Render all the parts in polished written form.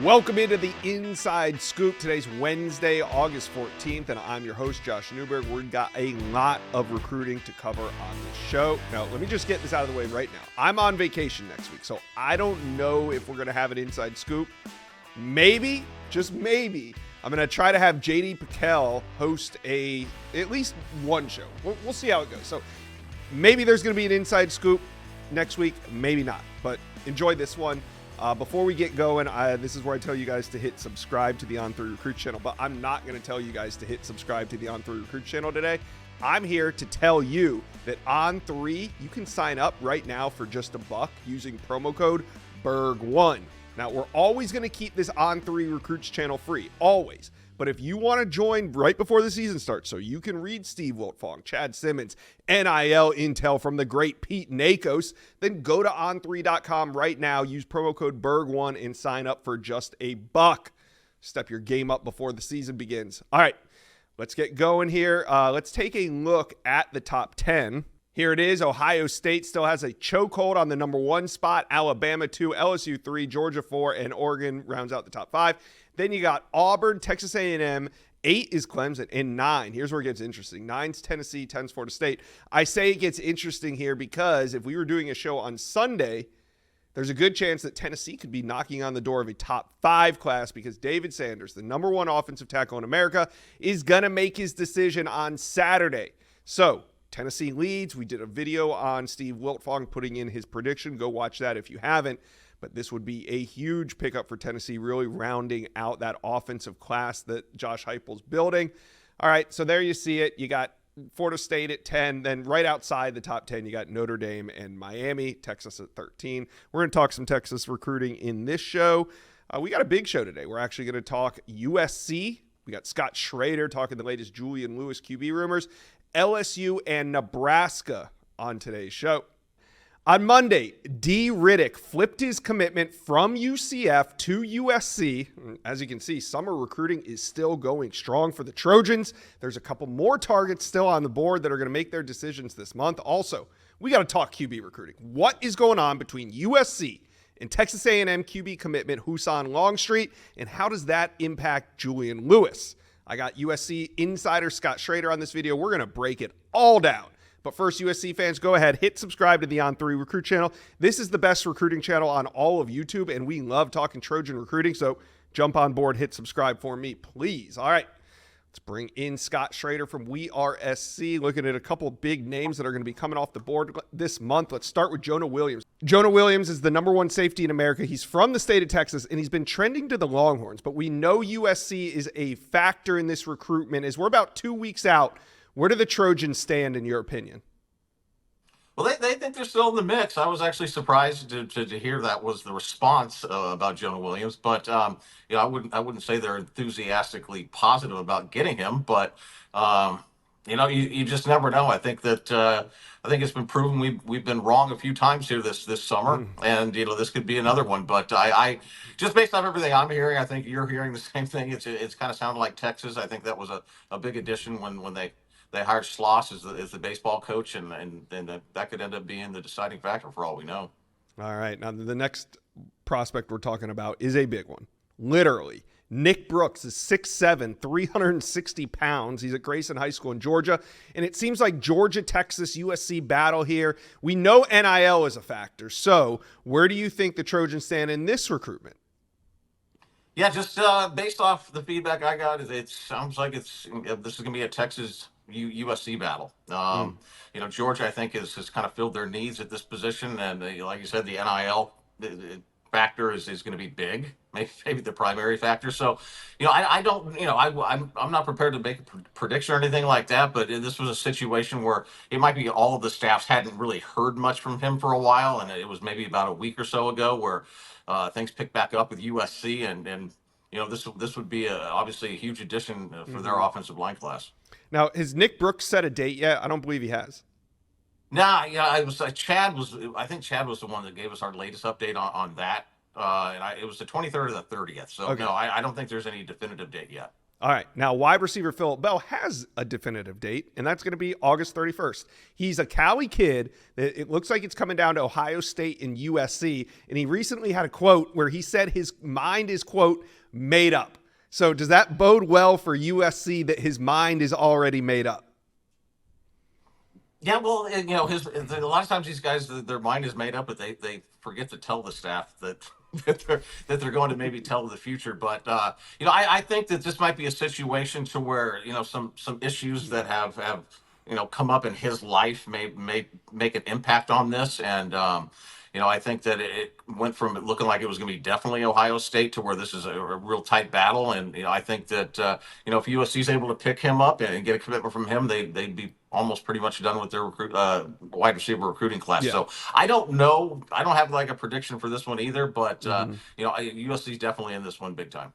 Welcome into the Inside Scoop. Today's Wednesday, August 14th, and I'm your host, Josh Newberg. We've got a lot of recruiting to cover on this show. Now, let me just get this out of the way right now. I'm on vacation next week, so I don't know if we're going to have an Inside Scoop. Maybe, just maybe, I'm going to try to have JD Piquel host at least one show. We'll see how it goes. So maybe there's going to be an Inside Scoop next week, maybe not, but enjoy this one. Before we get going, this is where I tell you guys to hit subscribe to the On3 Recruit channel, but I'm not going to tell you guys to hit subscribe to the On3 Recruit channel today. I'm here to tell you that On3, you can sign up right now for just $1 using promo code BERG1. Now, we're always going to keep this On3 Recruits channel free, always. But if you want to join right before the season starts so you can read Steve Wiltfong, Chad Simmons, NIL intel from the great Pete Nakos, then go to on3.com right now, use promo code BERG1 and sign up for just $1. Step your game up before the season begins. All right, let's get going here. Let's take a look at the top 10. Here it is. Ohio State still has a chokehold on the number 1 spot. Alabama 2, LSU 3, Georgia 4, and Oregon rounds out the top 5. Then you got Auburn, Texas A&M. 8 is Clemson, and 9. Here's where it gets interesting. 9's Tennessee, 10's Florida State. I say it gets interesting here because if we were doing a show on Sunday, there's a good chance that Tennessee could be knocking on the door of a top 5 class because David Sanders, the number 1 offensive tackle in America, is going to make his decision on Saturday. So Tennessee leads. We did a video on Steve Wiltfong putting in his prediction. Go watch that if you haven't. But this would be a huge pickup for Tennessee, really rounding out that offensive class that Josh Heupel's building. All right, so there you see it. You got Florida State at 10. Then right outside the top 10, you got Notre Dame and Miami, Texas at 13. We're going to talk some Texas recruiting in this show. We got a big show today. We're actually going to talk USC. We got Scott Schrader talking the latest Julian Lewis QB rumors. LSU and Nebraska on today's show. On Monday, D. Riddick flipped his commitment from UCF to USC. As you can see, summer recruiting is still going strong for the Trojans. There's a couple more targets still on the board that are going to make their decisions this month. Also, we got to talk QB recruiting. What is going on between USC and Texas A&M QB commitment Husan Longstreet, and how does that impact Julian Lewis? I got USC insider Scott Schrader on this video. We're going to break it all down. But first, USC fans, go ahead, hit subscribe to the On3 Recruit channel. This is the best recruiting channel on all of YouTube, and we love talking Trojan recruiting, so jump on board, hit subscribe for me, please. All right, let's bring in Scott Schrader from We Are SC, looking at a couple of big names that are going to be coming off the board this month. Let's start with Jonah Williams. Jonah Williams is the number 1 safety in America. He's from the state of Texas, and he's been trending to the Longhorns, but we know USC is a factor in this recruitment. As we're about 2 weeks out, where do the Trojans stand in your opinion? Well, they think they're still in the mix. I was actually surprised to hear that was the response about Jonah Williams, but I wouldn't say they're enthusiastically positive about getting him, but you just never know. I think it's been proven we've been wrong a few times here this summer, and this could be another one. But I just based off everything I'm hearing, I think you're hearing the same thing. It's kind of sounded like Texas. I think that was a big addition when they hired Schloss as the baseball coach, and that could end up being the deciding factor for all we know. All right. Now, the next prospect we're talking about is a big one. Literally. Nick Brooks is 6'7", 360 pounds. He's at Grayson High School in Georgia, and it seems like Georgia, Texas, USC battle here. We know NIL is a factor, so where do you think the Trojans stand in this recruitment? Yeah, just based off the feedback I got, it sounds like this is going to be a Texas USC battle. Georgia, I think, has kind of filled their needs at this position, and like you said, the NIL factor is going to be big, maybe the primary factor. So, I don't, I'm not prepared to make a prediction or anything like that, but this was a situation where it might be all of the staffs hadn't really heard much from him for a while, and it was maybe about a week or so ago where things picked back up with USC, and this would be obviously a huge addition for their offensive line class. Now, has Nick Brooks set a date yet? I don't believe he has. Nah, yeah, it was Chad was. I think Chad was the one that gave us our latest update on that, it was the 23rd or the 30th. So okay. No, I don't think there's any definitive date yet. All right. Now, wide receiver Phillip Bell has a definitive date, and that's going to be August 31st. He's a Cali kid. It looks like it's coming down to Ohio State and USC, and he recently had a quote where he said his mind is, quote, made up. So does that bode well for USC that his mind is already made up? Yeah, well, a lot of times these guys, their mind is made up, but they forget to tell the staff that they're going to maybe tell the future. But I think that this might be a situation to where some issues that have come up in his life may make an impact on this. And I think that it went from looking like it was going to be definitely Ohio State to where this is a real tight battle. And I think that if USC is able to pick him up and get a commitment from him, they'd be almost pretty much done with their wide receiver recruiting class. Yeah. So I don't know. I don't have like a prediction for this one either, but USC is definitely in this one big time.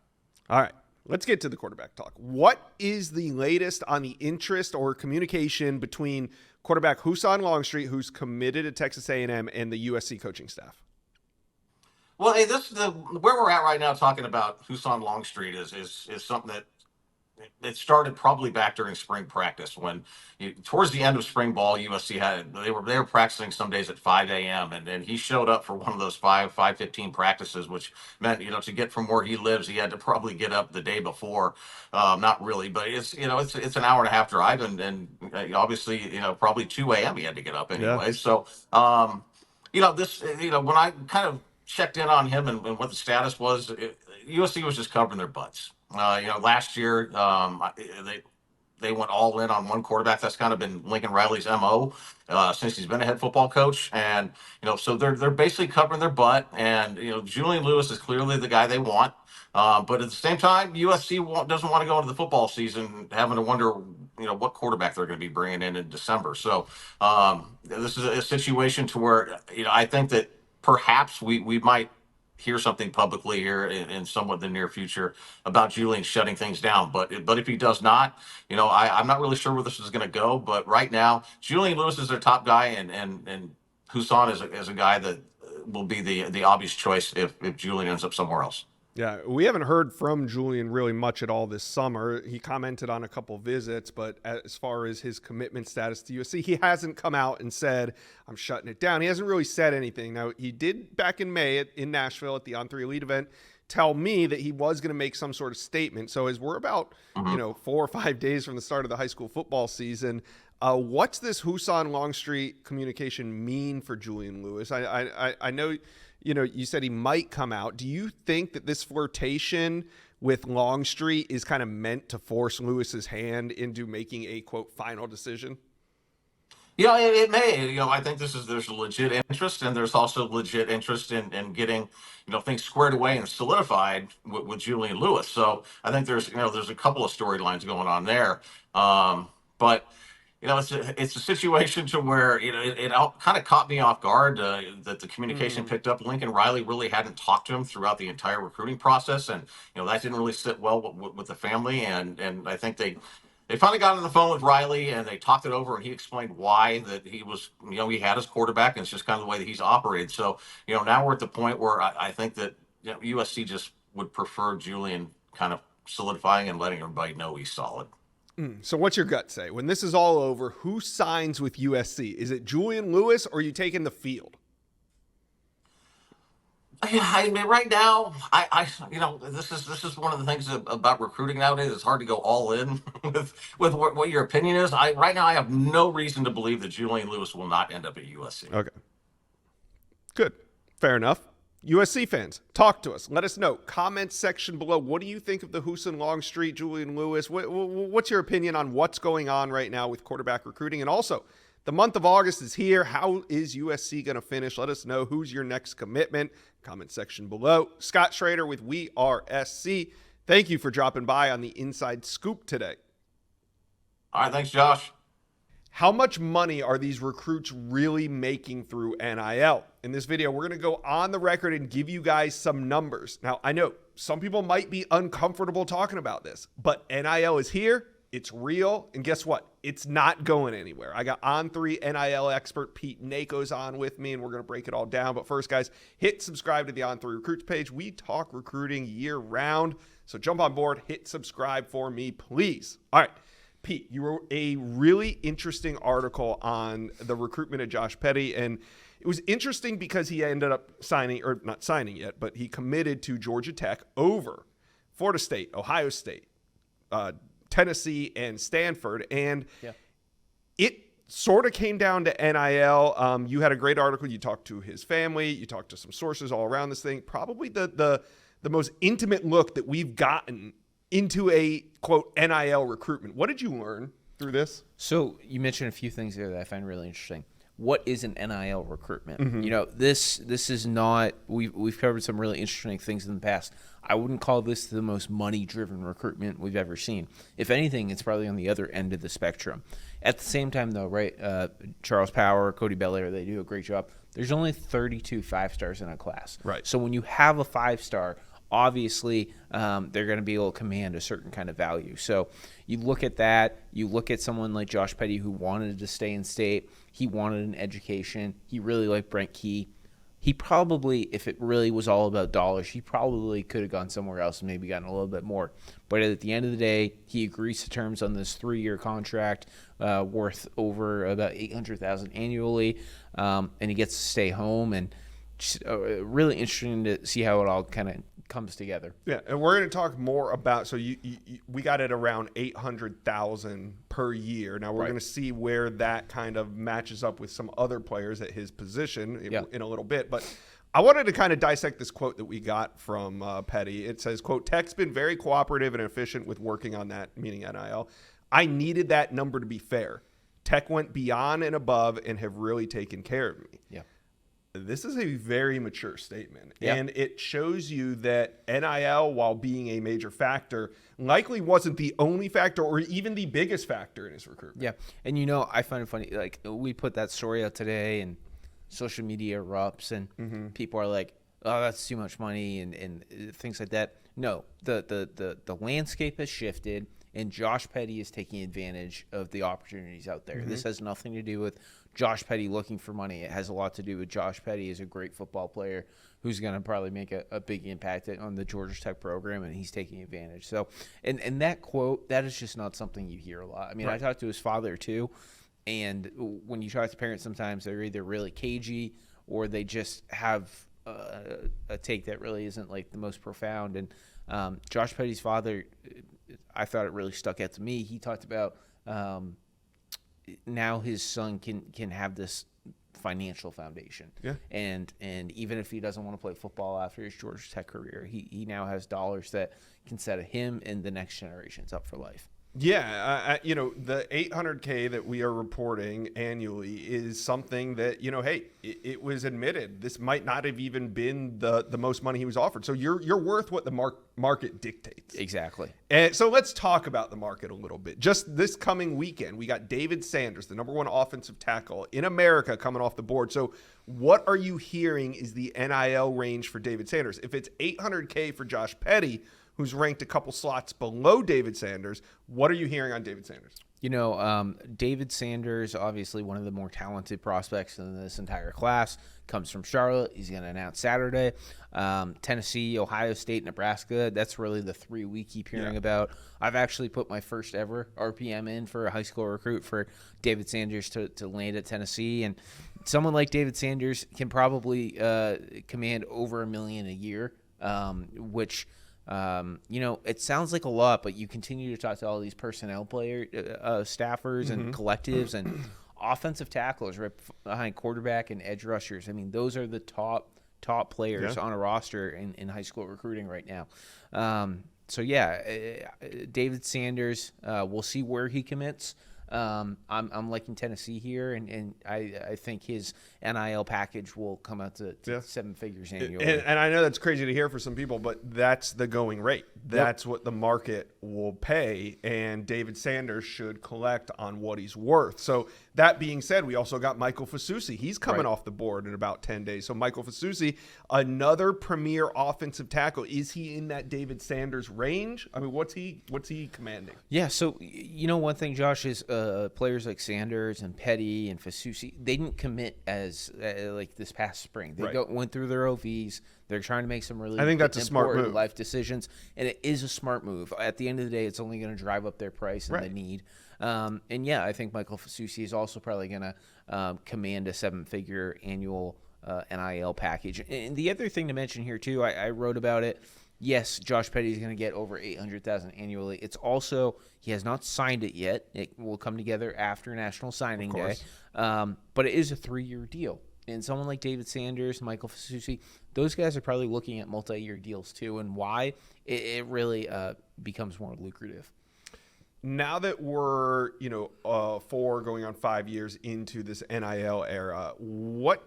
All right. Let's get to the quarterback talk. What is the latest on the interest or communication between quarterback Husan Longstreet, who's committed to Texas A&M, and the USC coaching staff? Well, hey, where we're at right now talking about Husan Longstreet is something that it started probably back during spring practice when towards the end of spring ball, USC they were practicing some days at 5 a.m. and he showed up for one of those 5:15 practices, which meant to get from where he lives, he had to probably get up the day before. Not really, but it's an hour and a half drive, and obviously probably 2 a.m. he had to get up anyway. Yeah. So when I kind of checked in on him and what the status was, USC was just covering their butts. Last year they went all in on one quarterback. That's kind of been Lincoln Riley's MO since he's been a head football coach, and so they're basically covering their butt. And Julian Lewis is clearly the guy they want, but at the same time, USC doesn't want to go into the football season having to wonder what quarterback they're going to be bringing in December. So this is a situation to where I think that perhaps we might hear something publicly here in somewhat the near future about Julian shutting things down. But if he does not, I'm not really sure where this is going to go. But right now, Julian Lewis is their top guy, and Husan is a guy that will be the obvious choice if Julian ends up somewhere else. Yeah, we haven't heard from Julian really much at all this summer. He commented on a couple visits, but as far as his commitment status to USC, he hasn't come out and said, I'm shutting it down. He hasn't really said anything. Now, he did back in May in Nashville at the On3 Elite event tell me that he was going to make some sort of statement. So as we're about 4 or 5 days from the start of the high school football season, what's this Husan Longstreet communication mean for Julian Lewis? I know you said he might come out. Do you think that this flirtation with Longstreet is kind of meant to force Lewis's hand into making a, quote, final decision? It may. I think there's a legit interest, and there's also legit interest in getting things squared away and solidified with Julian Lewis. So I think there's a couple of storylines going on there. But it's a situation to where it kind of caught me off guard that the communication picked up. Lincoln Riley really hadn't talked to him throughout the entire recruiting process, and that didn't really sit well with the family. And I think they finally got on the phone with Riley and they talked it over, and he explained why that he was he had his quarterback, and it's just kind of the way that he's operated. So now we're at the point where I think that USC just would prefer Julian kind of solidifying and letting everybody know he's solid. So what's your gut say? When this is all over, who signs with USC? Is it Julian Lewis, or are you taking the field? I mean, right now, this is one of the things about recruiting nowadays. It's hard to go all in with what your opinion is. Right now, I have no reason to believe that Julian Lewis will not end up at USC. Okay. Good. Fair enough. USC fans, talk to us. Let us know. Comment section below. What do you think of the Husan Longstreet, Julian Lewis? What's your opinion on what's going on right now with quarterback recruiting? And also, the month of August is here. How is USC going to finish? Let us know. Who's your next commitment? Comment section below. Scott Schrader with We Are SC. Thank you for dropping by on the Inside Scoop today. All right. Thanks, Josh. How much money are these recruits really making through NIL? In this video, we're going to go on the record and give you guys some numbers. Now, I know some people might be uncomfortable talking about this, but NIL is here It's real, and guess what? It's not going anywhere. I got On3 NIL expert Pete Nako's on with me, and we're going to break it all down. But first, guys, hit subscribe to the On3 Recruits page. We talk recruiting year-round, so jump on board, hit subscribe for me, please. All right, Pete, you wrote a really interesting article on the recruitment of Josh Petty, and it was interesting because he ended up signing, or not signing yet, but he committed to Georgia Tech over Florida State, Ohio State, Tennessee, and Stanford. And it sort of came down to NIL. You had a great article. You talked to his family. You talked to some sources all around this thing. Probably the most intimate look that we've gotten into a, quote, NIL recruitment. What did you learn through this? So you mentioned a few things there that I find really interesting. What is an NIL recruitment? Mm-hmm. This is not, we've covered some really interesting things in the past. I wouldn't call this the most money-driven recruitment we've ever seen. If anything, it's probably on the other end of the spectrum. At the same time, though, right, Charles Power, Cody Belair, they do a great job. There's only 32 5-stars in a class. Right. So when you have a 5-star, obviously they're going to be able to command a certain kind of value. So you look at that. You look at someone like Josh Petty who wanted to stay in state. He wanted an education. He really liked Brent Key. He probably, if it really was all about dollars, he probably could have gone somewhere else and maybe gotten a little bit more. But at the end of the day, he agrees to terms on this 3-year contract worth over about $800,000 annually, and he gets to stay home. And just, really interesting to see how it all kind of comes together. Yeah, and we're going to talk more about, so we got it around $800,000 per year. Now we're going to see where that kind of matches up with some other players at his position in a little bit. But I wanted to kind of dissect this quote that we got from Petty. It says, quote, "Tech's been very cooperative and efficient with working on that," meaning NIL. "I needed that number to be fair. Tech went beyond and above and have really taken care of me." Yeah. This is a very mature statement, and it shows you that NIL, while being a major factor, likely wasn't the only factor or even the biggest factor in his recruitment. Yeah, and I find it funny, like we put that story out today and social media erupts and people are like, oh, that's too much money and things like that. No, the landscape has shifted and Josh Petty is taking advantage of the opportunities out there. This has nothing to do with Josh Petty looking for money. It has a lot to do with Josh Petty is a great football player who's going to probably make a big impact on the Georgia Tech program, and he's taking advantage. So, and that quote, that is just not something you hear a lot. I mean, I talked to his father too, and when you talk to parents, sometimes they're either really cagey or they just have a take that really isn't like the most profound. And Josh Petty's father, I thought it really stuck out to me. He talked about now his son can have this financial foundation. Yeah. And even if he doesn't want to play football after his Georgia Tech career, he now has dollars that can set him and the next generations up for life. Yeah, the $800K that we are reporting annually is something that, hey, it was admitted. This might not have even been the most money he was offered. So you're worth what the market dictates. Exactly. And so let's talk about the market a little bit. Just this coming weekend, we got David Sanders, the #1 offensive tackle in America, coming off the board. So what are you hearing is the NIL range for David Sanders? If it's $800K for Josh Petty, who's ranked a couple slots below David Sanders, what are you hearing on David Sanders? David Sanders, obviously one of the more talented prospects in this entire class, comes from Charlotte. He's going to announce Saturday. Tennessee, Ohio State, Nebraska, that's really the 3 we keep hearing about. I've actually put my first ever RPM in for a high school recruit for David Sanders to land at Tennessee. And someone like David Sanders can probably command over $1 million a year, which – it sounds like a lot, but you continue to talk to all these personnel staffers and collectives and offensive tacklers right behind quarterback and edge rushers. I mean, those are the top players on a roster in high school recruiting right now. David Sanders, we'll see where he commits. I'm liking Tennessee here, and I think his NIL package will come out to 7 figures annually. And I know that's crazy to hear for some people, but that's the going rate. That's what the market will pay, and David Sanders should collect on what he's worth. So that being said, we also got Michael Fasusi. He's coming off the board in about 10 days. So Michael Fasusi, another premier offensive tackle. Is he in that David Sanders range? I mean, what's he commanding? Yeah, so one thing, Josh, is players like Sanders and Petty and Fasusi, they didn't commit as like this past spring. They went through their OVs. They're trying to make some really that's a smart move. life decisions, and it is a smart move. At the end of the day, it's only going to drive up their price and the need. And yeah, I think Michael Fasusi is also probably going to command a 7-figure annual NIL package. And the other thing to mention here too, I wrote about it. Yes, Josh Petty is going to get over $800,000 annually. It's also, he has not signed it yet. It will come together after National Signing Day. But it is a 3-year deal. And someone like David Sanders, Michael Fasusi, those guys are probably looking at multi-year deals too. And why? It really becomes more lucrative. Now that we're 4 going on 5 years into this NIL era, what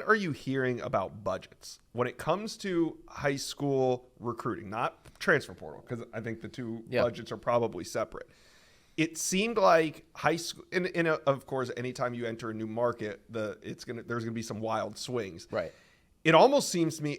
are you hearing about budgets when it comes to high school recruiting, not transfer portal, because I think the two budgets are probably separate. It seemed like high school, of course, anytime you enter a new market, there's gonna be some wild swings. Right. It almost seems to me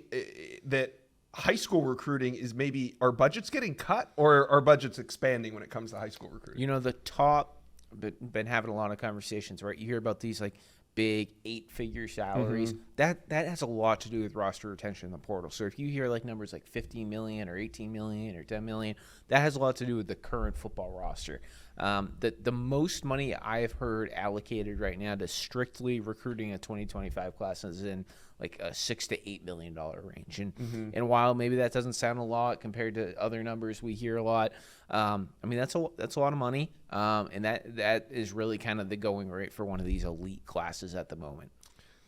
that high school recruiting is maybe, are budgets getting cut or are budgets expanding when it comes to high school recruiting? The top, been having a lot of conversations, right? You hear about these like big 8-figure salaries. That has a lot to do with roster retention in the portal. So if you hear like numbers like 15 million or 18 million or 10 million, that has a lot to do with the current football roster. The most money I have heard allocated right now to strictly recruiting a 2025 class is in like a $6 to $8 million range. And while maybe that doesn't sound a lot compared to other numbers we hear a lot, I mean, that's a lot of money. And that is really kind of the going rate for one of these elite classes at the moment.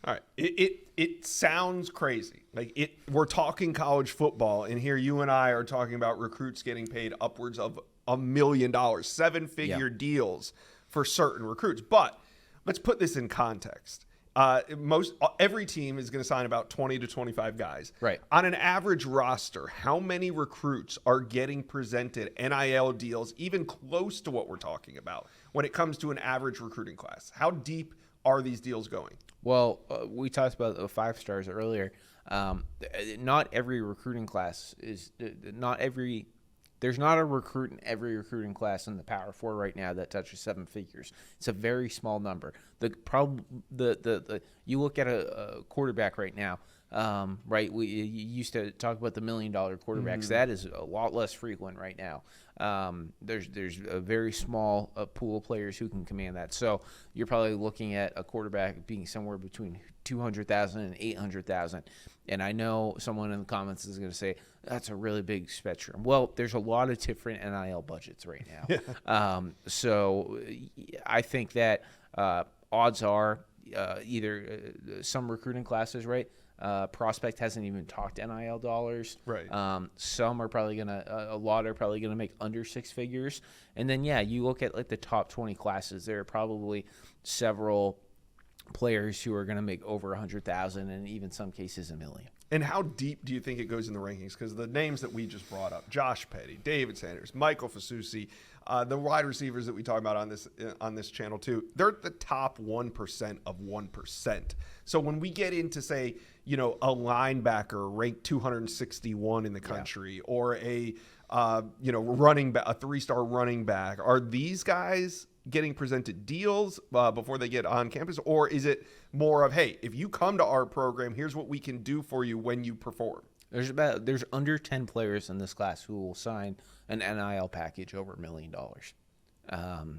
All right. It sounds crazy. Like we're talking college football, and here you and I are talking about recruits getting paid upwards of $1 million, 7-figure deals for certain recruits. But let's put this in context. Every team is going to sign about 20 to 25 guys. Right. On an average roster, how many recruits are getting presented NIL deals even close to what we're talking about when it comes to an average recruiting class? How deep are these deals going? Well, we talked about the 5 stars earlier. Not every recruiting class is there's not a recruit in every recruiting class in the Power 4 right now that touches 7 figures. It's a very small number. You look at a quarterback right now, right? You used to talk about the $1 million quarterbacks. That is a lot less frequent right now. There's a very small pool of players who can command that. So you're probably looking at a quarterback being somewhere between $200,000 and $800,000. And I know someone in the comments is going to say that's a really big spectrum. Well, there's a lot of different NIL budgets right now. So I think that odds are either some recruiting classes, right? Prospect hasn't even talked NIL dollars. Right. Some are probably a lot are probably gonna make under 6 figures. And then you look at like the top 20 classes. There are probably several players who are gonna make over 100,000 and even some cases $1 million. And how deep do you think it goes in the rankings? Because the names that we just brought up, Josh Petty, David Sanders, Michael Fasusi, the wide receivers that we talk about on this channel too, they're the top 1% of 1%. So when we get into, say, a linebacker ranked 261 in the country, or a running back, a 3-star running back, are these guys getting presented deals before they get on campus, or is it more of, hey, if you come to our program, here's what we can do for you when you perform? There's under 10 players in this class who will sign an NIL package over $1 million.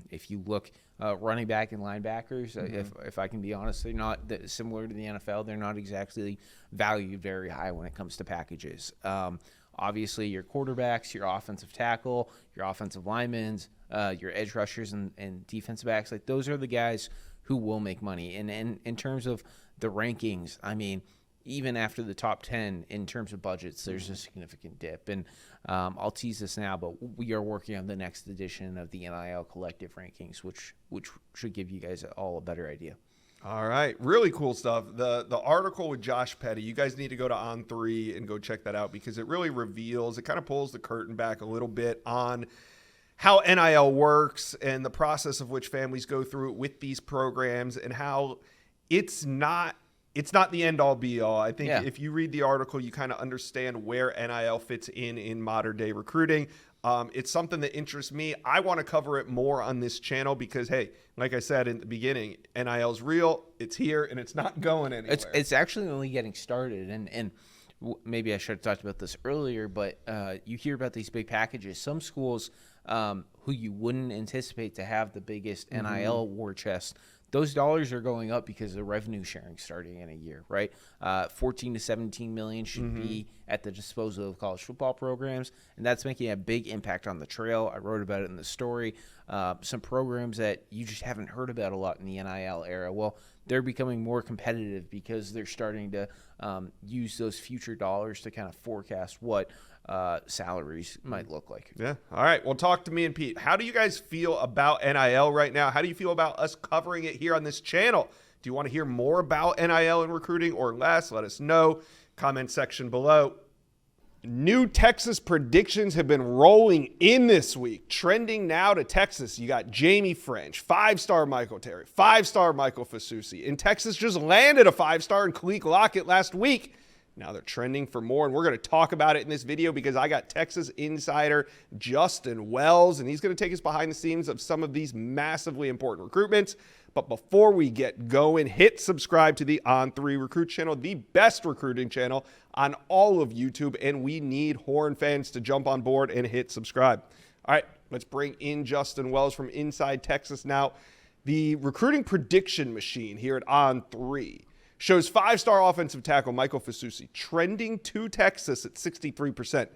If you look running back and linebackers, if I can be honest, they're not similar to the NFL. They're not exactly valued very high when it comes to packages. Obviously, your quarterbacks, your offensive tackle, your offensive linemen, your edge rushers and defensive backs, like those are the guys who will make money. And in terms of the rankings, I mean, even after the top 10 in terms of budgets, there's a significant dip. And I'll tease this now, but we are working on the next edition of the NIL collective rankings, which should give you guys all a better idea. All right. Really cool stuff. The article with Josh Petty, you guys need to go to On3 and go check that out, because it really reveals, it kind of pulls the curtain back a little bit on how NIL works and the process of which families go through it with these programs, and how it's not the end all be all. I think if you read the article, you kind of understand where NIL fits in modern day recruiting. It's something that interests me. I want to cover it more on this channel because, hey, like I said in the beginning, NIL's real, it's here, and it's not going anywhere. It's actually only getting started, and maybe I should have talked about this earlier, but you hear about these big packages. Some schools who you wouldn't anticipate to have the biggest NIL war chest, those dollars are going up because of revenue sharing starting in a year, right? 14 to 17 million should be at the disposal of college football programs, and that's making a big impact on the trail. I wrote about it in the story. Some programs that you just haven't heard about a lot in the NIL era, well, they're becoming more competitive because they're starting to use those future dollars to kind of forecast what salaries might look like. Yeah. All right. Well, talk to me and Pete. How do you guys feel about NIL right now? How do you feel about us covering it here on this channel? Do you want to hear more about NIL and recruiting or less? Let us know. Comment section below. New Texas predictions have been rolling in this week. Trending now to Texas. You got Jamie French, 5-star Michael Terry, 5-star Michael Fasusi. And Texas just landed a 5-star in Khalil Lockett last week. Now they're trending for more, and we're going to talk about it in this video because I got Texas insider Justin Wells, and he's going to take us behind the scenes of some of these massively important recruitments. But before we get going, hit subscribe to the On3 Recruit channel, the best recruiting channel on all of YouTube, and we need Horn fans to jump on board and hit subscribe. All right, let's bring in Justin Wells from Inside Texas now. The recruiting prediction machine here at On3 shows 5-star offensive tackle Michael Fasusi trending to Texas at 63%.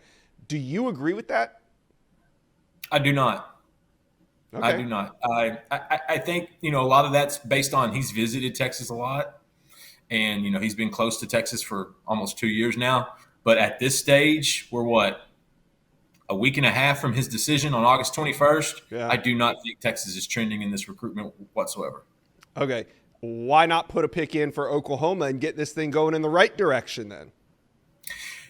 Do you agree with that? I do not. Okay. I do not. I think, a lot of that's based on he's visited Texas a lot. And, he's been close to Texas for almost 2 years now. But at this stage, we're a week and a half from his decision on August 21st. Yeah. I do not think Texas is trending in this recruitment whatsoever. Okay. Why not put a pick in for Oklahoma and get this thing going in the right direction then?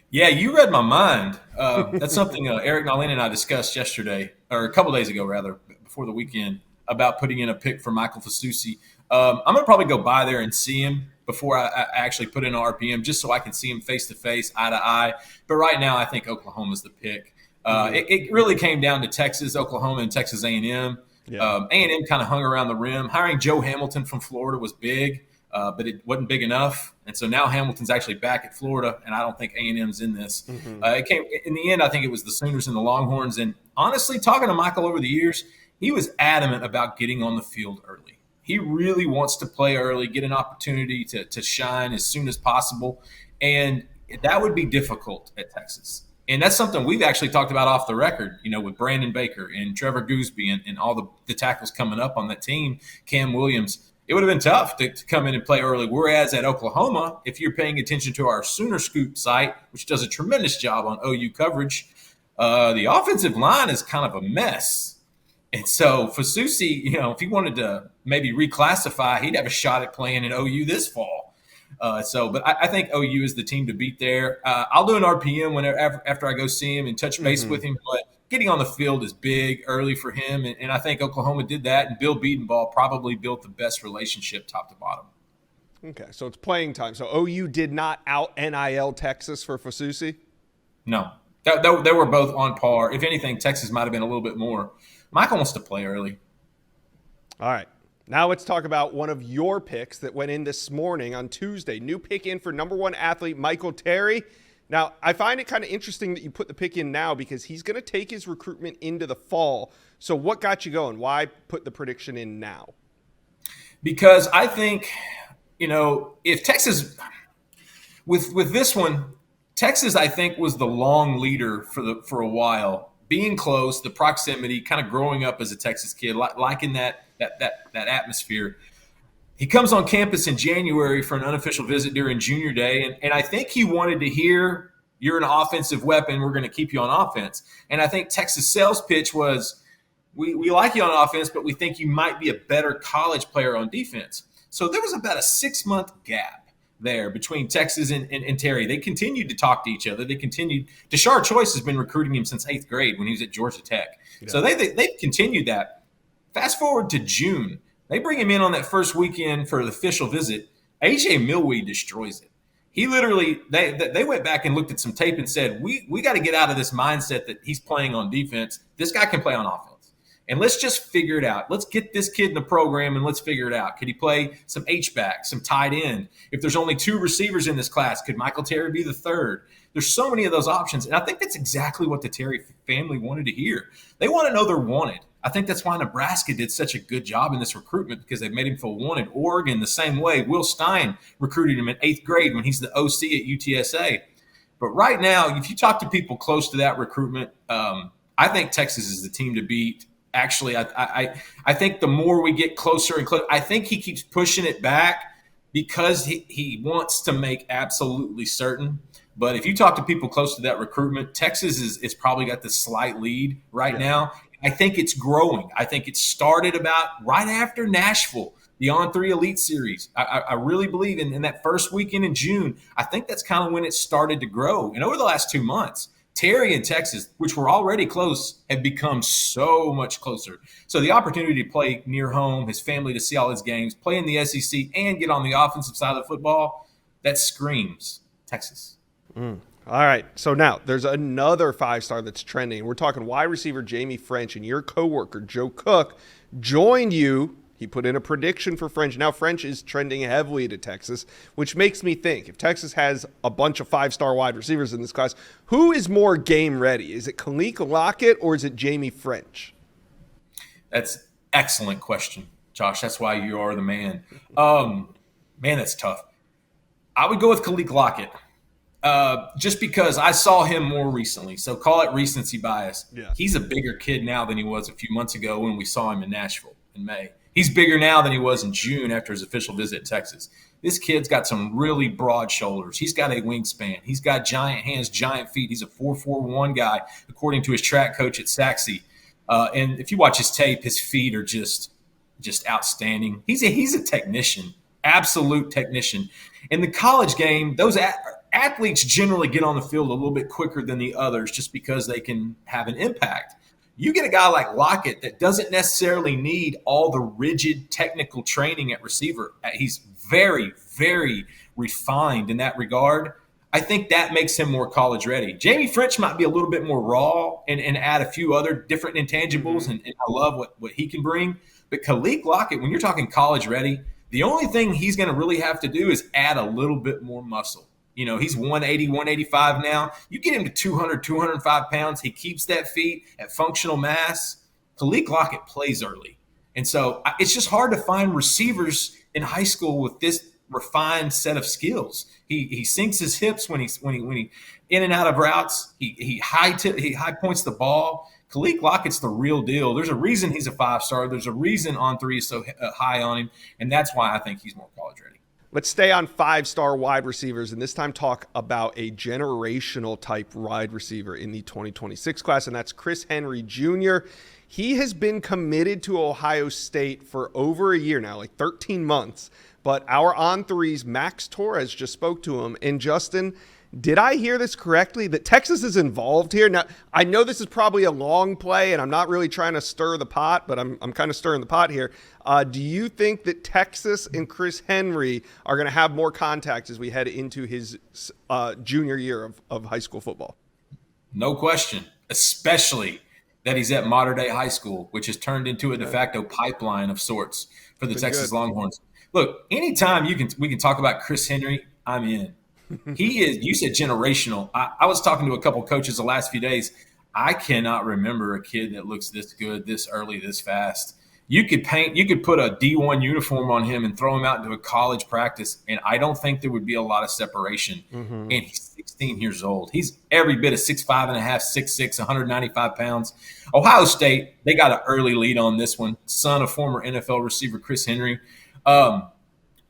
Yeah, you read my mind. That's something Eric Nalin and I discussed yesterday, or a couple days ago, rather, before the weekend, about putting in a pick for Michael Fasusi. I'm going to probably go by there and see him before I actually put in an RPM, just so I can see him face-to-face, eye-to-eye. But right now, I think Oklahoma's the pick. It really came down to Texas, Oklahoma, and Texas A&M. Yeah. A&M kind of hung around the rim. Hiring Joe Hamilton from Florida was big, but it wasn't big enough. And so now Hamilton's actually back at Florida, and I don't think A&M's in this. It came in the end. I think it was the Sooners and the Longhorns. And honestly, talking to Michael over the years, he was adamant about getting on the field early. He really wants to play early, get an opportunity to shine as soon as possible, and that would be difficult at Texas. And that's something we've actually talked about off the record, with Brandon Baker and Trevor Gooseby and all the tackles coming up on that team, Cam Williams. It would have been tough to come in and play early. Whereas at Oklahoma, if you're paying attention to our Sooner Scoop site, which does a tremendous job on OU coverage, the offensive line is kind of a mess. And so Fasusi, if he wanted to maybe reclassify, he'd have a shot at playing in OU this fall. But I think OU is the team to beat there. I'll do an RPM whenever after I go see him and touch base with him. But getting on the field is big early for him, and I think Oklahoma did that. And Bill Beatonball probably built the best relationship top to bottom. Okay, so it's playing time. So OU did not out NIL Texas for Fasusi? No, they were both on par. If anything, Texas might have been a little bit more. Michael wants to play early. All right. Now let's talk about one of your picks that went in this morning on Tuesday. New pick in for number 1 athlete Michael Terry. Now, I find it kind of interesting that you put the pick in now because he's going to take his recruitment into the fall. So what got you going? Why put the prediction in now? Because I think, if Texas with this one, Texas, I think, was the long leader for a while. Being close, the proximity, kind of growing up as a Texas kid, liking that atmosphere. He comes on campus in January for an unofficial visit during junior day, and I think he wanted to hear, you're an offensive weapon, we're going to keep you on offense. And I think Texas' sales pitch was, we like you on offense, but we think you might be a better college player on defense. So there was about a 6-month gap there between Texas and Terry. They continued to talk to each other. They continued. Tashard Choice has been recruiting him since 8th grade when he was at Georgia Tech. Yeah. So they've continued that. Fast forward to June. They bring him in on that first weekend for the official visit. A.J. Milwee destroys it. He literally, they went back and looked at some tape and said, we got to get out of this mindset that he's playing on defense. This guy can play on offense. And let's just figure it out. Let's get this kid in the program and let's figure it out. Could he play some H-back, some tight end? If there's only 2 receivers in this class, could Michael Terry be the 3rd? There's so many of those options. And I think that's exactly what the Terry family wanted to hear. They want to know they're wanted. I think that's why Nebraska did such a good job in this recruitment, because they made him feel wanted. Oregon, the same way. Will Stein recruited him in 8th grade when he's the OC at UTSA. But right now, if you talk to people close to that recruitment, I think Texas is the team to beat. Actually, I think the more we get closer and closer, I think he keeps pushing it back because he wants to make absolutely certain. But if you talk to people close to that recruitment, Texas is probably got the slight lead right now. I think it's growing. I think it started about right after Nashville, the On3 Elite Series. I really believe in that first weekend in June. I think that's kind of when it started to grow. And over the last 2 months, Terry and Texas, which were already close, have become so much closer. So the opportunity to play near home, his family to see all his games, play in the SEC, and get on the offensive side of the football, that screams Texas. All right, so now there's another 5-star that's trending. We're talking wide receiver Jamie French, and your coworker Joe Cook joined you. He put in a prediction for French. Now French is trending heavily to Texas, which makes me think if Texas has a bunch of 5-star wide receivers in this class, who is more game ready? Is it Khalil Lockett or is it Jamie French? That's an excellent question, Josh. That's why you are the man. Man, that's tough. I would go with Khalil Lockett just because I saw him more recently. So call it recency bias. Yeah. He's a bigger kid now than he was a few months ago when we saw him in Nashville in May. He's bigger now than he was in June after his official visit to Texas. This kid's got some really broad shoulders. He's got a wingspan. He's got giant hands, giant feet. He's a 4.41 guy, according to his track coach at Saxe. And if you watch his tape, his feet are just outstanding. He's a technician, absolute technician. In the college game, those athletes generally get on the field a little bit quicker than the others just because they can have an impact. You get a guy like Lockett that doesn't necessarily need all the rigid technical training at receiver. He's very, very refined in that regard. I think that makes him more college ready. Jamie French might be a little bit more raw and add a few other different intangibles, and I love what he can bring. But Khalil Lockett, when you're talking college ready, the only thing he's going to really have to do is add a little bit more muscle. You know, he's 180, 185 now. You get him to 200, 205 pounds. He keeps that feet at functional mass. Khalil Lockett plays early. And so it's just hard to find receivers in high school with this refined set of skills. He sinks his hips when he in and out of routes. He high points the ball. Khalil Lockett's the real deal. There's a reason he's a 5-star. There's a reason On3 is so high on him. And that's why I think he's more college ready. Let's stay on 5-star wide receivers, and this time talk about a generational type wide receiver in the 2026 class, and that's Chris Henry Jr. He has been committed to Ohio State for over a year now, like 13 months. But our On3's Max Torres just spoke to him. And Justin, did I hear this correctly, that Texas is involved here? Now, I know this is probably a long play, and I'm not really trying to stir the pot, but I'm kind of stirring the pot here. Do you think that Texas and Chris Henry are going to have more contact as we head into his junior year of high school football? No question, especially that he's at Mater Dei High School, which has turned into a de facto pipeline of sorts for the Texas Longhorns. Look, anytime we can talk about Chris Henry, I'm in. He is, you said generational. I was talking to a couple coaches the last few days. I cannot remember a kid that looks this good, this early, this fast. You could put a D1 uniform on him and throw him out into a college practice, and I don't think there would be a lot of separation. Mm-hmm. And he's 16 years old. He's every bit of 6'5 and a half, 6'6", 195 pounds. Ohio State, they got an early lead on this one. Son of former NFL receiver Chris Henry.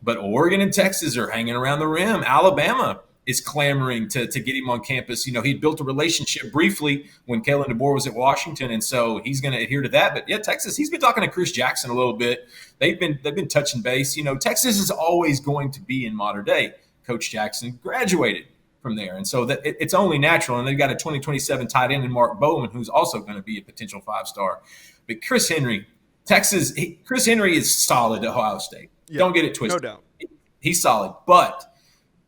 But Oregon and Texas are hanging around the rim. Alabama is clamoring to get him on campus. You know, he'd built a relationship briefly when Kalen DeBoer was at Washington, and so he's going to adhere to that. But yeah, Texas, he's been talking to Chris Jackson a little bit. They've been touching base. You know, Texas is always going to be in modern day. Coach Jackson graduated from there, and so that it's only natural. And they've got a 2027 tight end in Mark Bowman, who's also going to be a potential 5-star. But Chris Henry, Texas, Chris Henry is solid at Ohio State. Yeah, don't get it twisted. No doubt. He's solid, but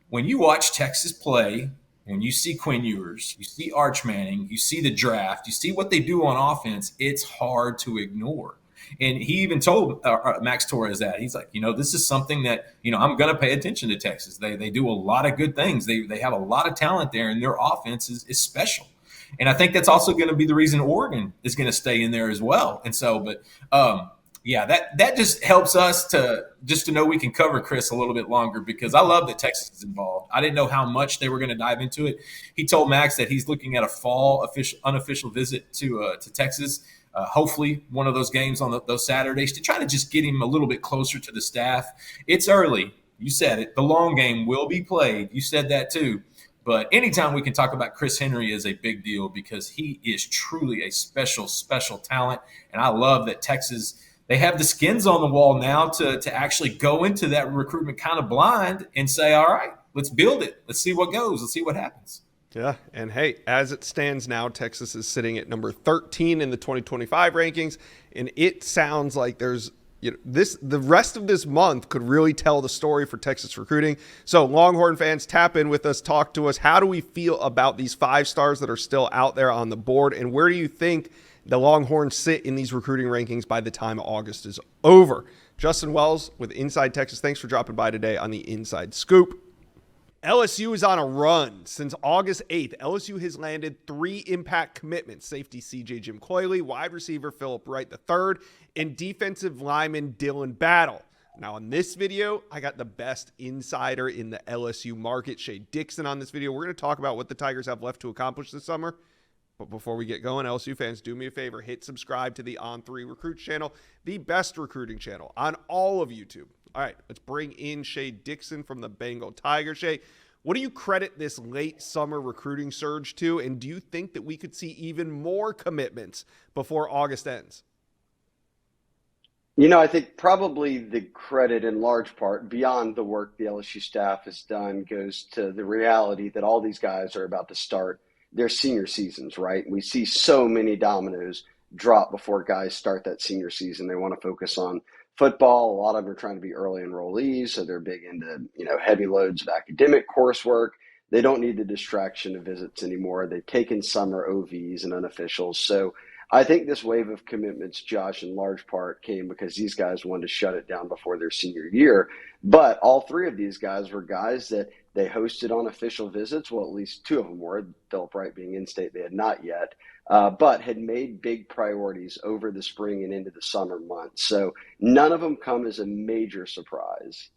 when you watch Texas play, when you see Quinn Ewers, you see Arch Manning, you see the draft, you see what they do on offense, it's hard to ignore. And he even told Max Torres that. He's like, you know, this is something that, you know, I'm going to pay attention to Texas. They do a lot of good things. They have a lot of talent there, and their offense is special. And I think that's also going to be the reason Oregon is going to stay in there as well. And so, but yeah, that just helps us to know we can cover Chris a little bit longer, because I love that Texas is involved. I didn't know how much they were going to dive into it. He told Max that he's looking at a fall unofficial visit to Texas. Hopefully one of those games on those Saturdays to try to just get him a little bit closer to the staff. It's early. You said it. The long game will be played. You said that too. But anytime we can talk about Chris Henry is a big deal, because he is truly a special, special talent. And I love that Texas, they have the skins on the wall now to actually go into that recruitment kind of blind and say, all right, let's build it. Let's see what goes. Let's see what happens. Yeah, and hey, as it stands now, Texas is sitting at number 13 in the 2025 rankings, and it sounds like there's the rest of this month could really tell the story for Texas recruiting. So Longhorn fans, tap in with us, talk to us. How do we feel about these 5 stars that are still out there on the board, and where do you think the Longhorns sit in these recruiting rankings by the time August is over? Justin Wells with Inside Texas, thanks for dropping by today on the Inside Scoop. LSU is on a run. Since August 8th, LSU has landed 3 impact commitments: safety CJ Jim Coyley, wide receiver Philip Wright III, and defensive lineman Dylan Battle. Now, in this video, I got the best insider in the LSU market, Shay Dixon, on this video. We're going to talk about what the Tigers have left to accomplish this summer. But before we get going, LSU fans, do me a favor, hit subscribe to the On3 Recruits channel, the best recruiting channel on all of YouTube. All right, let's bring in Shay Dixon from the Bengal Tiger. Shay, what do you credit this late summer recruiting surge to, and do you think that we could see even more commitments before August ends? You know, I think probably the credit in large part, beyond the work the LSU staff has done, goes to the reality that all these guys are about to start their senior seasons, right? We see so many dominoes drop before guys start that senior season. They want to focus on football. A lot of them are trying to be early enrollees, so they're big into, heavy loads of academic coursework. They don't need the distraction of visits anymore. They've taken summer OVs and unofficials. So I think this wave of commitments, Josh, in large part came because these guys wanted to shut it down before their senior year. But all 3 of these guys were guys that they hosted on official visits. Well, at least 2 of them were. Philip Wright being in-state, they had not yet, but had made big priorities over the spring and into the summer months. So none of them come as a major surprise.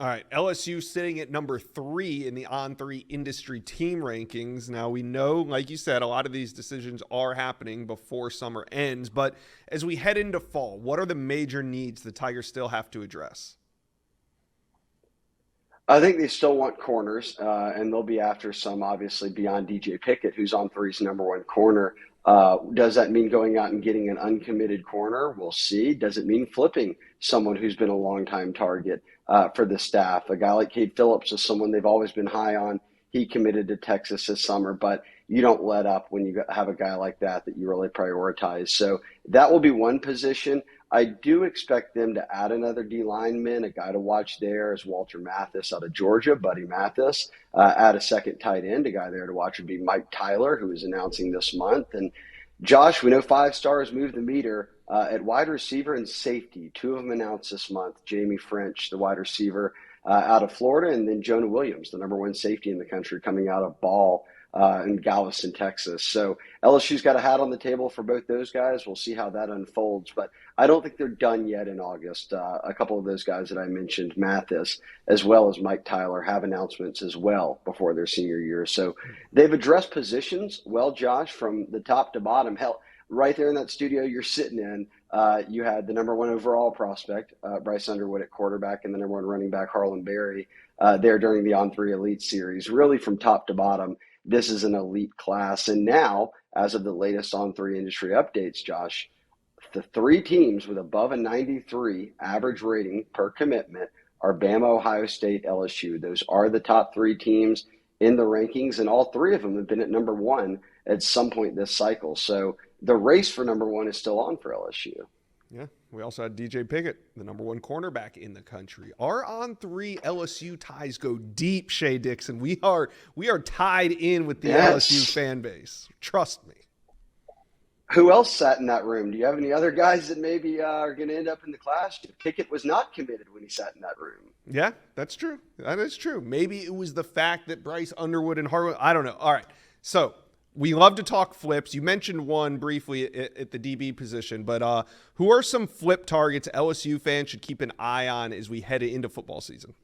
All right, LSU sitting at number 3 in the On3 industry team rankings. Now, we know, like you said, a lot of these decisions are happening before summer ends. But as we head into fall, what are the major needs the Tigers still have to address? I think they still want corners, and they'll be after some, obviously, beyond DJ Pickett, who's On3's number 1 corner. Does that mean going out and getting an uncommitted corner? We'll see. Does it mean flipping someone who's been a long-time target for the staff? A guy like Cade Phillips is someone they've always been high on. He committed to Texas this summer, but you don't let up when you have a guy like that you really prioritize. So that will be one position. I do expect them to add another D lineman. A guy to watch there is Walter Mathis out of Georgia, Buddy Mathis. Add a second tight end. A guy there to watch would be Mike Tyler, who is announcing this month. And Josh, we know 5 stars move the meter at wide receiver and safety. 2 of them announced this month. Jamie French, the wide receiver out of Florida, and then Jonah Williams, the number 1 safety in the country, coming out of Ball in Galveston, Texas. So LSU's got a hat on the table for both those guys. We'll see how that unfolds, but I don't think they're done yet in August. A couple of those guys that I mentioned, Mathis, as well as Mike Tyler, have announcements as well before their senior year. So they've addressed positions well, Josh, from the top to bottom. Hell, right there in that studio you're sitting in, you had the number 1 overall prospect, Bryce Underwood at quarterback, and the number 1 running back, Harlan Berry, there during the On3 Elite Series. Really, from top to bottom, this is an elite class. And now, as of the latest On3 industry updates, Josh, the 3 teams with above a 93 average rating per commitment are Bama, Ohio State, LSU. Those are the top 3 teams in the rankings, and all 3 of them have been at number 1 at some point this cycle. So the race for number 1 is still on for LSU. Yeah, we also had DJ Pickett, the number 1 cornerback in the country. Our On3 LSU ties go deep, Shea Dixon. We are tied in with the LSU fan base. Trust me. Who else sat in that room? Do you have any other guys that maybe are going to end up in the class? Pickett was not committed when he sat in that room. Yeah, that's true. That is true. Maybe it was the fact that Bryce Underwood and Harlan, I don't know. All right, so we love to talk flips. You mentioned one briefly at the DB position, but who are some flip targets LSU fans should keep an eye on as we head into football season?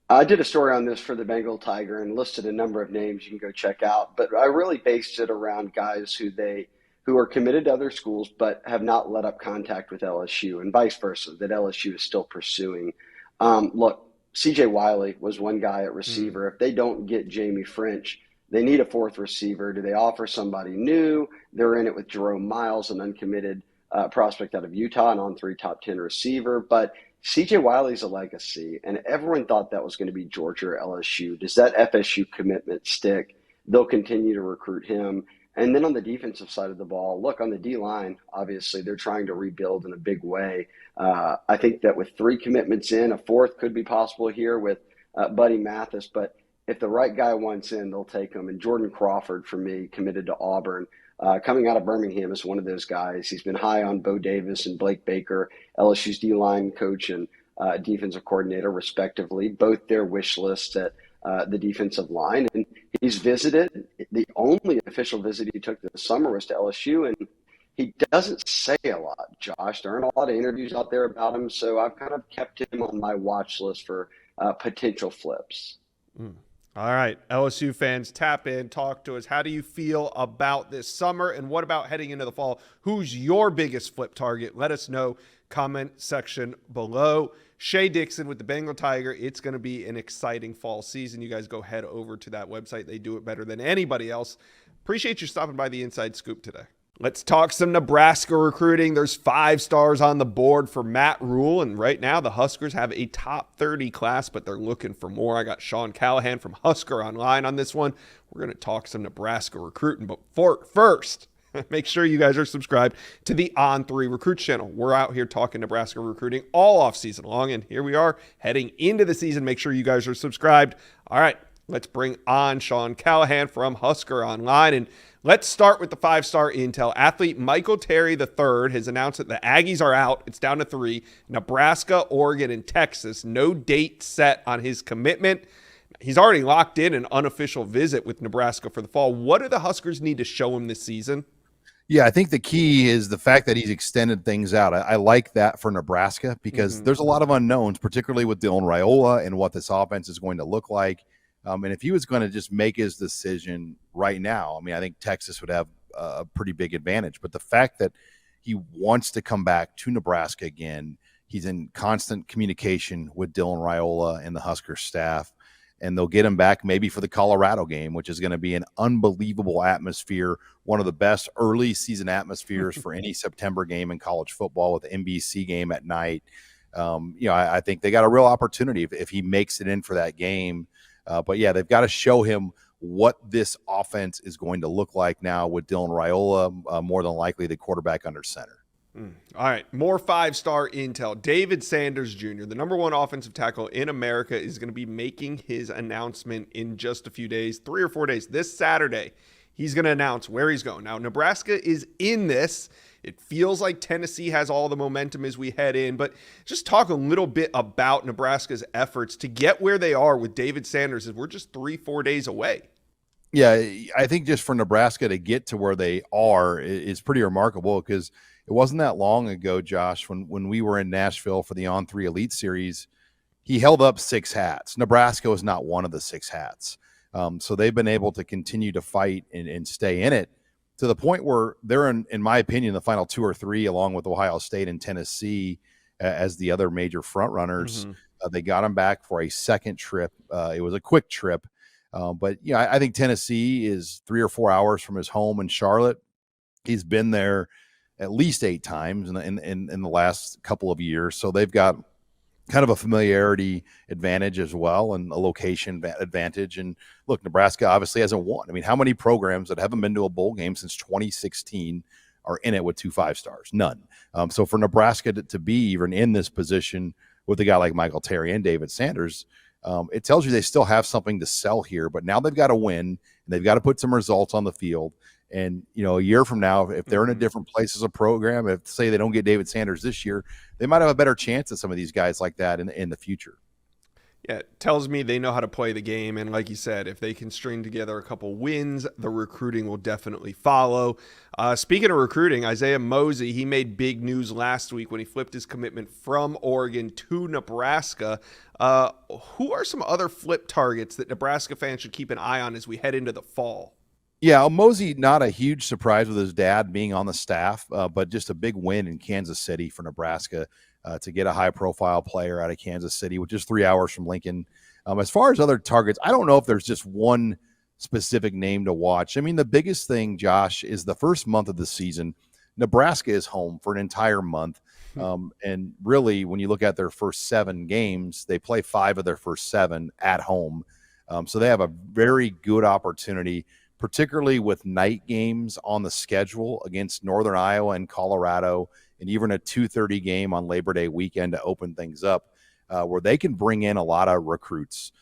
I did a story on this for the Bengal Tiger and listed a number of names you can go check out, but I really based it around guys who are committed to other schools but have not let up contact with LSU, and vice versa, that LSU is still pursuing. Look, CJ Wiley was one guy at receiver. If they don't get Jamie French, they need a 4th receiver. Do they offer somebody new? They're in it with Jerome Miles, an uncommitted prospect out of Utah, an On3 top 10 receiver. But CJ Wiley's a legacy, and everyone thought that was going to be Georgia or LSU. Does that FSU commitment stick? They'll continue to recruit him. And then on the defensive side of the ball, look, on the D-line, obviously they're trying to rebuild in a big way. I think that with 3 commitments in, a 4th could be possible here with Buddy Mathis. But if the right guy wants in, they'll take him. And Jordan Crawford, for me, committed to Auburn. Coming out of Birmingham is one of those guys. He's been high on Bo Davis and Blake Baker, LSU's D-line coach and defensive coordinator, respectively, both their wish lists at the defensive line. And he's visited. The only official visit he took this summer was to LSU, and he doesn't say a lot, Josh. There aren't a lot of interviews out there about him, so I've kind of kept him on my watch list for potential flips. All right, LSU fans, tap in, talk to us. How do you feel about this summer, and what about heading into the fall? Who's your biggest flip target? Let us know. Comment section below. Shea Dixon with the Bengal Tiger. It's going to be an exciting fall season. You guys go head over to that website. They do it better than anybody else. Appreciate you stopping by the Inside Scoop today. Let's talk some Nebraska recruiting. There's 5 stars on the board for Matt Rule, and right now the Huskers have a top 30 class, but they're looking for more. I got Sean Callahan from Husker Online on this one. We're going to talk some Nebraska recruiting, but first, make sure you guys are subscribed to the On3 Recruits channel. We're out here talking Nebraska recruiting all off season long, and here we are heading into the season. Make sure you guys are subscribed. All right, let's bring on Sean Callahan from Husker Online, and let's start with the 5-star intel. Athlete Michael Terry III has announced that the Aggies are out. It's down to 3. Nebraska, Oregon, and Texas. No date set on his commitment. He's already locked in an unofficial visit with Nebraska for the fall. What do the Huskers need to show him this season? Yeah, I think the key is the fact that he's extended things out. I like that for Nebraska because there's a lot of unknowns, particularly with Dylan Raiola and what this offense is going to look like. And if he was going to just make his decision right now, I mean, I think Texas would have a pretty big advantage. But the fact that he wants to come back to Nebraska again, he's in constant communication with Dylan Raiola and the Husker staff, and they'll get him back maybe for the Colorado game, which is going to be an unbelievable atmosphere, one of the best early season atmospheres for any September game in college football with the NBC game at night. I think they got a real opportunity if he makes it in for that game. But yeah, they've got to show him what this offense is going to look like now with Dylan Raiola, more than likely the quarterback under center. All right, more 5-star intel. David Sanders Jr., the number 1 offensive tackle in America, is going to be making his announcement in just a few days, 3 or 4 days. This Saturday, he's going to announce where he's going. Now, Nebraska is in this. It feels like Tennessee has all the momentum as we head in, but just talk a little bit about Nebraska's efforts to get where they are with David Sanders as we're just 3-4 days away. Yeah, I think just for Nebraska to get to where they are is pretty remarkable because it wasn't that long ago, Josh, when we were in Nashville for the On3 Elite Series, he held up 6 hats. Nebraska was not one of the 6 hats. So they've been able to continue to fight and stay in it. to the point where they're in my opinion, the final 2 or 3, along with Ohio State and Tennessee as the other major front runners. They got him back for a second trip. It was a quick trip, but I think Tennessee is 3 or 4 hours from his home in Charlotte. He's been there at least 8 times in the last couple of years, so they've got kind of a familiarity advantage as well, and a location advantage. And look, Nebraska obviously hasn't won. I mean, how many programs that haven't been to a bowl game since 2016 are in it with 2 5-stars? None. So for Nebraska to be even in this position with a guy like Michael Terry and David Sanders, it tells you they still have something to sell here. But now they've got to win, and they've got to put some results on the field. And, a year from now, if they're in a different place as a program, if say they don't get David Sanders this year, they might have a better chance at some of these guys like that in the future. Yeah, it tells me they know how to play the game. And like you said, if they can string together a couple wins, the recruiting will definitely follow. Speaking of recruiting, Isaiah Mosey, he made big news last week when he flipped his commitment from Oregon to Nebraska. Who are some other flip targets that Nebraska fans should keep an eye on as we head into the fall? Yeah, Mosey, not a huge surprise with his dad being on the staff, but just a big win in Kansas City for Nebraska to get a high-profile player out of Kansas City, which is 3 hours from Lincoln. As far as other targets, I don't know if there's just one specific name to watch. I mean, the biggest thing, Josh, is the first month of the season, Nebraska is home for an entire month. And really, when you look at their first 7 games, they play 5 of their first 7 at home. So they have a very good opportunity, particularly with night games on the schedule against Northern Iowa and Colorado, and even a 2:30 game on Labor Day weekend to open things up, where they can bring in a lot of recruits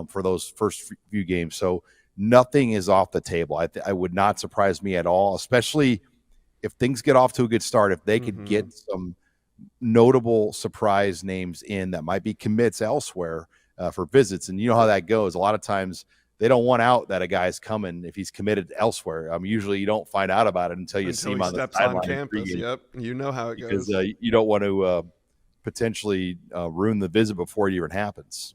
for those first few games. So nothing is off the table. I would not surprise me at all, especially if things get off to a good start, if they could get some notable surprise names in that might be commits elsewhere for visits. And you know how that goes. A lot of times they don't want out that a guy's coming if he's committed elsewhere. Usually you don't find out about it until you see him on the sideline. On campus. Yep, you know how it goes. Because you don't want to potentially ruin the visit before it even happens.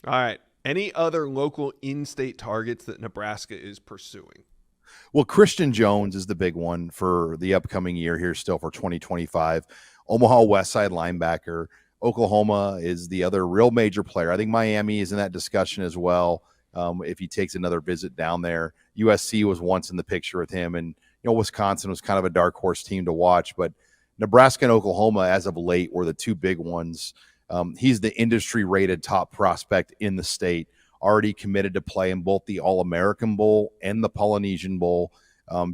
All right. Any other local in-state targets that Nebraska is pursuing? Well, Christian Jones is the big one for the upcoming year here still for 2025. Omaha West Side linebacker. Oklahoma is the other real major player. I think Miami is in that discussion as well. If he takes another visit down there. USC was once in the picture with him, and Wisconsin was kind of a dark horse team to watch, but Nebraska and Oklahoma as of late were the 2 big ones. He's the industry rated top prospect in the state, already committed to play in both the All-American Bowl and the Polynesian Bowl.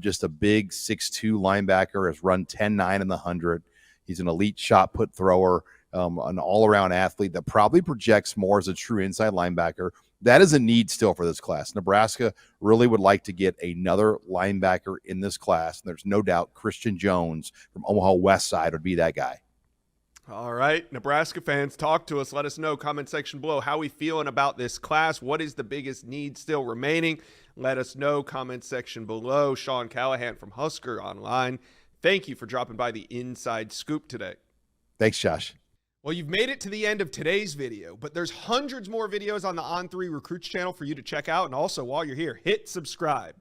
Just a big 6'2" linebacker, has run 10.9 in the 100. He's an elite shot put thrower, an all-around athlete that probably projects more as a true inside linebacker. That is a need still for this class. Nebraska really would like to get another linebacker in this class, and there's no doubt Christian Jones from Omaha West Side would be that guy. All right, Nebraska fans, talk to us. Let us know, comment section below, how we feeling about this class. What is the biggest need still remaining? Let us know, comment section below. Sean Callahan from Husker Online. Thank you for dropping by the Inside Scoop today. Thanks, Josh. Well, you've made it to the end of today's video, but there's hundreds more videos on the On3 Recruits channel for you to check out. And also, while you're here, hit subscribe.